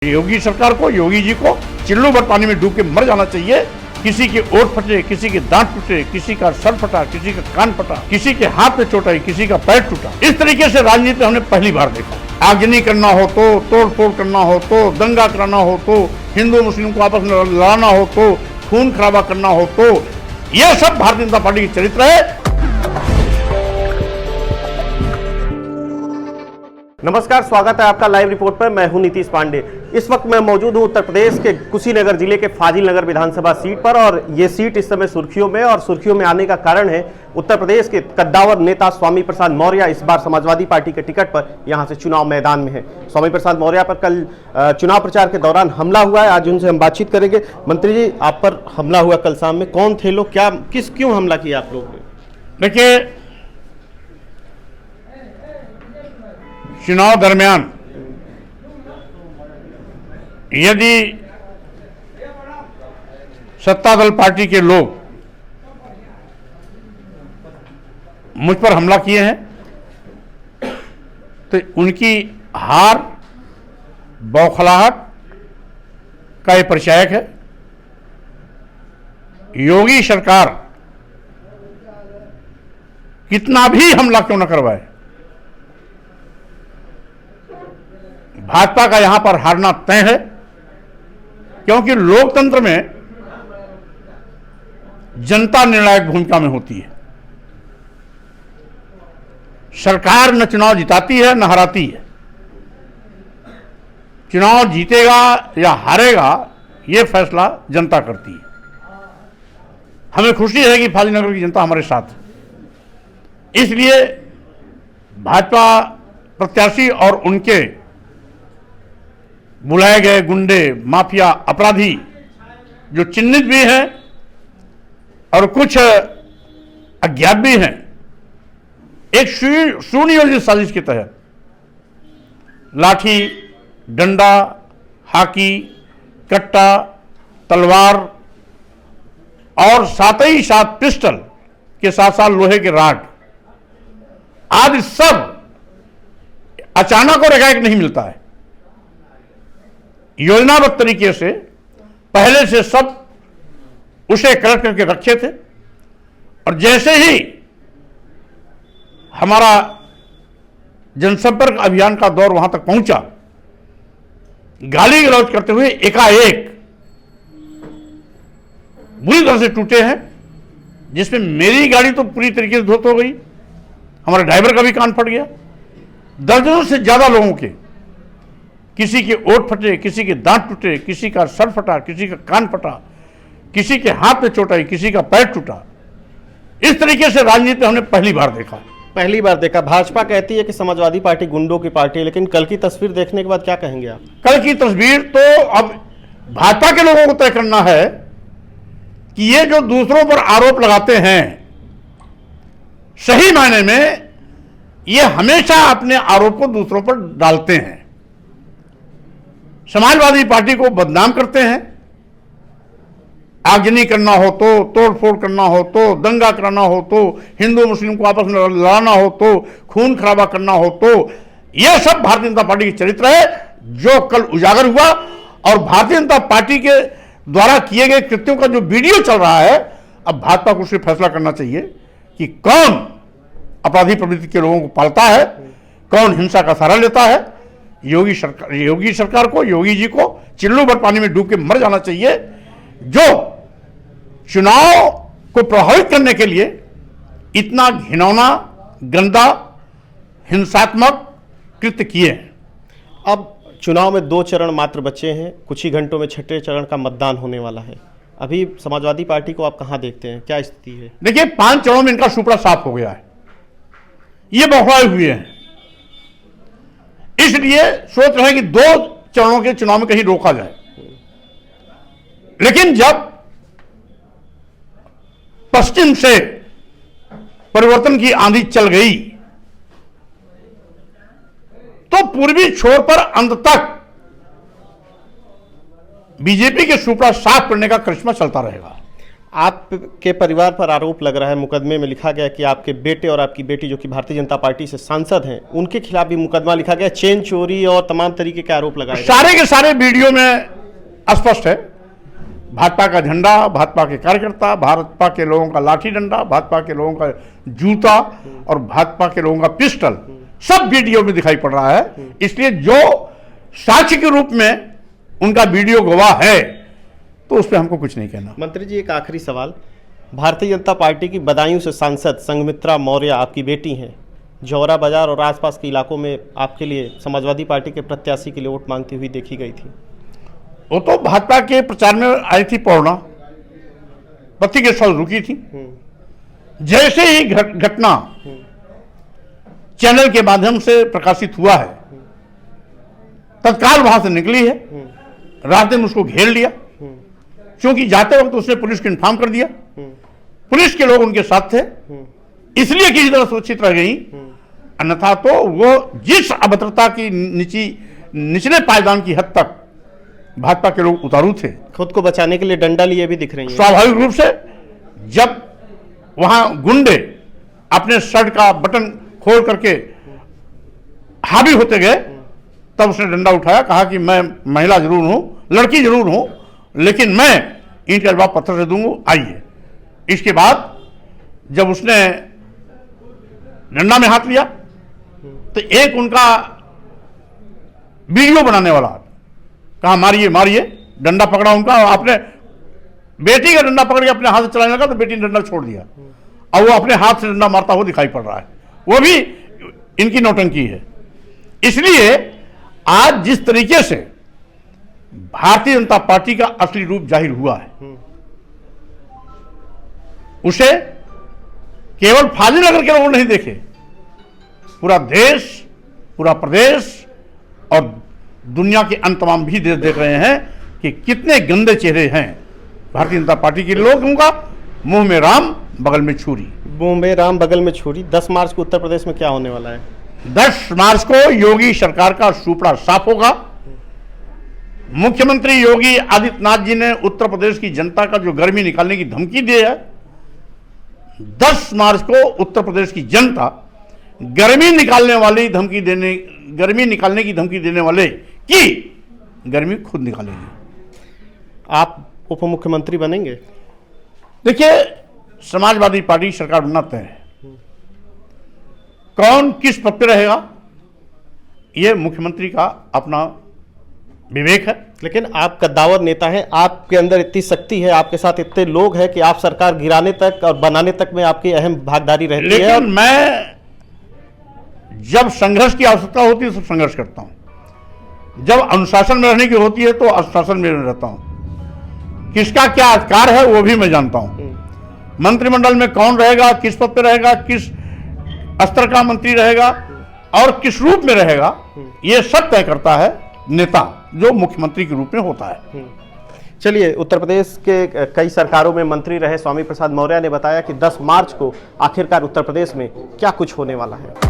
योगी सरकार को, योगी जी को चिल्लू भर पानी में डूब के मर जाना चाहिए। किसी के ओठ फटे, किसी के दांत टूटे, किसी का सर फटा, किसी का कान फटा, किसी के हाथ में चोट आई, किसी का पैर टूटा। इस तरीके से राजनीति हमने पहली बार देखा। आगजनी करना हो तो, तोड़ फोड़ करना हो तो, दंगा कराना हो तो, हिंदू मुस्लिम को आपस में लड़ाना हो तो, खून खराबा करना हो तो, यह सब भारतीय जनता पार्टी की चरित्र है। नमस्कार, स्वागत है आपका लाइव रिपोर्ट पर। मैं हूं नीतीश पांडे। इस वक्त मैं मौजूद हूं उत्तर प्रदेश के कुशीनगर जिले के फाजिल नगर विधानसभा सीट पर और ये सीट इस समय सुर्खियों में, और सुर्खियों में आने का कारण है उत्तर प्रदेश के कद्दावर नेता स्वामी प्रसाद मौर्य इस बार समाजवादी पार्टी के टिकट पर यहां से चुनाव मैदान में है। स्वामी प्रसाद मौर्य पर कल चुनाव प्रचार के दौरान हमला हुआ है। आज उनसे हम बातचीत करेंगे। मंत्री जी, आप पर हमला हुआ कल शाम में, कौन थे लोग, क्यों हमला किया आप लोग ने? देखिए, चुनाव दरमियान यदि सत्ता दल पार्टी के लोग मुझ पर हमला किए हैं तो उनकी हार, बौखलाहट का ये परिचायक है। योगी सरकार कितना भी हमला क्यों न करवाए, भाजपा का यहां पर हारना तय है, क्योंकि लोकतंत्र में जनता निर्णायक भूमिका में होती है। सरकार न चुनाव जिताती है न हराती है। चुनाव जीतेगा या हारेगा यह फैसला जनता करती है। हमें खुशी है कि फाजिल नगर की जनता हमारे साथ है। इसलिए भाजपा प्रत्याशी और उनके बुलाए गए गुंडे, माफिया, अपराधी जो चिन्हित भी हैं और कुछ अज्ञात भी हैं, एक सुनियोजित साजिश के तहत लाठी, डंडा, हाकी, कट्टा, तलवार और साथ ही साथ पिस्टल के साथ साथ लोहे के राड आदि सब अचानक और एकाएक नहीं मिलता है। योजनाबद्ध तरीके से पहले से सब उसे कलेक्ट करके रखे थे, और जैसे ही हमारा जनसंपर्क अभियान का दौर वहां तक पहुंचा, गाली गलौज करते हुए एकाएक बुरी तरह से टूटे हैं, जिसमें मेरी गाड़ी तो पूरी तरीके से ध्वस्त हो गई, हमारे ड्राइवर का भी कान फट गया। दर्जनों से ज्यादा लोगों के, किसी के ओठ फटे, किसी के दांत टूटे, किसी का सर फटा, किसी का कान फटा, किसी के हाथ में चोट आई, किसी का पैर टूटा। इस तरीके से राजनीति हमने पहली बार देखा। भाजपा कहती है कि समाजवादी पार्टी गुंडों की पार्टी है, लेकिन कल की तस्वीर देखने के बाद क्या कहेंगे आप? कल की तस्वीर तो अब भाजपा के लोगों को तय करना है कि ये जो दूसरों पर आरोप लगाते हैं, सही मायने में ये हमेशा अपने आरोप को दूसरों पर डालते हैं, समाजवादी पार्टी को बदनाम करते हैं। आगजनी करना हो तो, तोड़ फोड़ करना हो तो, दंगा कराना हो तो, हिंदू मुस्लिम को आपस में लड़ाना हो तो, खून खराबा करना हो तो, यह सब भारतीय जनता पार्टी की चरित्र है, जो कल उजागर हुआ। और भारतीय जनता पार्टी के द्वारा किए गए कृत्यों का जो वीडियो चल रहा है, अब भाजपा को सिर्फ फैसला करना चाहिए कि कौन अपराधी प्रवृत्ति के लोगों को पालता है, कौन हिंसा का सहारा लेता है। योगी सरकार को, योगी जी को चिल्लू भर पानी में डूब के मर जाना चाहिए, जो चुनाव को प्रभावित करने के लिए इतना घिनौना, गंदा, हिंसात्मक कृत्य किए हैं। अब चुनाव में 2 चरण मात्र बचे हैं, कुछ ही घंटों में छठे चरण का मतदान होने वाला है। अभी समाजवादी पार्टी को आप कहां देखते हैं, क्या स्थिति है? देखिए, 5 चरणों में इनका सुपड़ा साफ हो गया है। ये बौखलाए हुए हैं, इसलिए सोच रहे हैं कि 2 चरणों के चुनाव में कहीं रोका जाए। लेकिन जब पश्चिम से परिवर्तन की आंधी चल गई, तो पूर्वी छोर पर अंत तक बीजेपी के सुपड़ा साफ करने का करिश्मा चलता रहेगा। आपके परिवार पर आरोप लग रहा है, मुकदमे में लिखा गया कि आपके बेटे और आपकी बेटी जो कि भारतीय जनता पार्टी से सांसद हैं, उनके खिलाफ भी मुकदमा लिखा गया, चेन चोरी और तमाम तरीके के आरोप लगाए गए। सारे के सारे वीडियो में स्पष्ट है। भाजपा का झंडा, भाजपा के कार्यकर्ता, भाजपा के लोगों का लाठी डंडा, भाजपा के लोगों का जूता और भाजपा के लोगों का पिस्टल सब वीडियो में दिखाई पड़ रहा है। इसलिए जो साक्ष्य के रूप में उनका वीडियो गवाह है तो उस पर हमको कुछ नहीं कहना। मंत्री जी, एक आखिरी सवाल, भारतीय जनता पार्टी की बदायूं से सांसद संघमित्रा मौर्य आपकी बेटी हैं, जौहरा बाजार और आसपास के इलाकों में आपके लिए समाजवादी पार्टी के प्रत्याशी के लिए वोट मांगती हुई देखी गई थी। वो तो भाजपा के प्रचार में आई थी, पौड़ना पति के साथ रुकी थी। जैसे ही घटना चैनल के माध्यम से प्रकाशित हुआ है, तत्काल वहां से निकली है। रात दिन उसको घेर लिया, क्योंकि जाते वक्त उसने पुलिस को इन्फॉर्म कर दिया। पुलिस के लोग उनके साथ थे, इसलिए किसी तरह सुरक्षित रह गई। अन्यथा तो वो जिस अभद्रता की निचले पायदान की हद तक भाजपा के लोग उतारू थे, खुद को बचाने के लिए डंडा लिए भी दिख रही हैं। स्वाभाविक रूप से जब वहां गुंडे अपने शर्ट का बटन खोल करके हावी होते गए, तब उसने डंडा उठाया, कहा कि मैं महिला जरूर हूं, लड़की जरूर हूं, लेकिन मैं ईंट का जवाब पत्थर से दूंगा, आइए। इसके बाद जब उसने डंडा में हाथ लिया तो एक उनका वीडियो बनाने वाला कहा मारिए मारिए, डंडा पकड़ा उनका, और अपने बेटी का डंडा पकड़ के अपने हाथ से चलाने लगा तो बेटी ने डंडा छोड़ दिया, और वो अपने हाथ से डंडा मारता हुआ दिखाई पड़ रहा है। वो भी इनकी नौटंकी है। इसलिए आज जिस तरीके से भारतीय जनता पार्टी का असली रूप जाहिर हुआ है, उसे केवल फाजिलनगर के लोग नहीं देखे, पूरा देश, पूरा प्रदेश और दुनिया के अन्य तमाम भी देश देख रहे हैं कि कितने गंदे चेहरे हैं भारतीय जनता पार्टी के लोगों का। मुंह में राम, बगल में छुरी। मुंह में राम, बगल में छुरी। 10 मार्च को उत्तर प्रदेश में क्या होने वाला है? 10 मार्च को योगी सरकार का सुपड़ा साफ होगा। मुख्यमंत्री योगी आदित्यनाथ जी ने उत्तर प्रदेश की जनता का जो गर्मी निकालने की धमकी दी है, 10 मार्च को उत्तर प्रदेश की जनता गर्मी निकालने की धमकी देने वाले की गर्मी खुद निकालेगी। आप उप मुख्यमंत्री बनेंगे? देखिए, समाजवादी पार्टी सरकार बनना तय है। कौन किस पद पर रहेगा, यह मुख्यमंत्री का अपना विवेक है। लेकिन आप कद्दावर नेता हैं, आपके अंदर इतनी शक्ति है, आपके साथ इतने लोग हैं कि आप सरकार गिराने तक और बनाने तक में आपकी अहम भागीदारी रहती है। लेकिन मैं जब संघर्ष की आवश्यकता होती है तो संघर्ष करता हूं, जब अनुशासन में रहने की होती है तो अनुशासन में रहता हूं। किसका क्या अधिकार है वो भी मैं जानता हूं। मंत्रिमंडल में कौन रहेगा, किस पद पर रहेगा, किस स्तर का मंत्री रहेगा और किस रूप में रहेगा, ये सब तय करता है नेता, जो मुख्यमंत्री के रूप में होता है। चलिए, उत्तर प्रदेश के कई सरकारों में मंत्री रहे स्वामी प्रसाद मौर्य ने बताया कि 10 मार्च को आखिरकार उत्तर प्रदेश में क्या कुछ होने वाला है।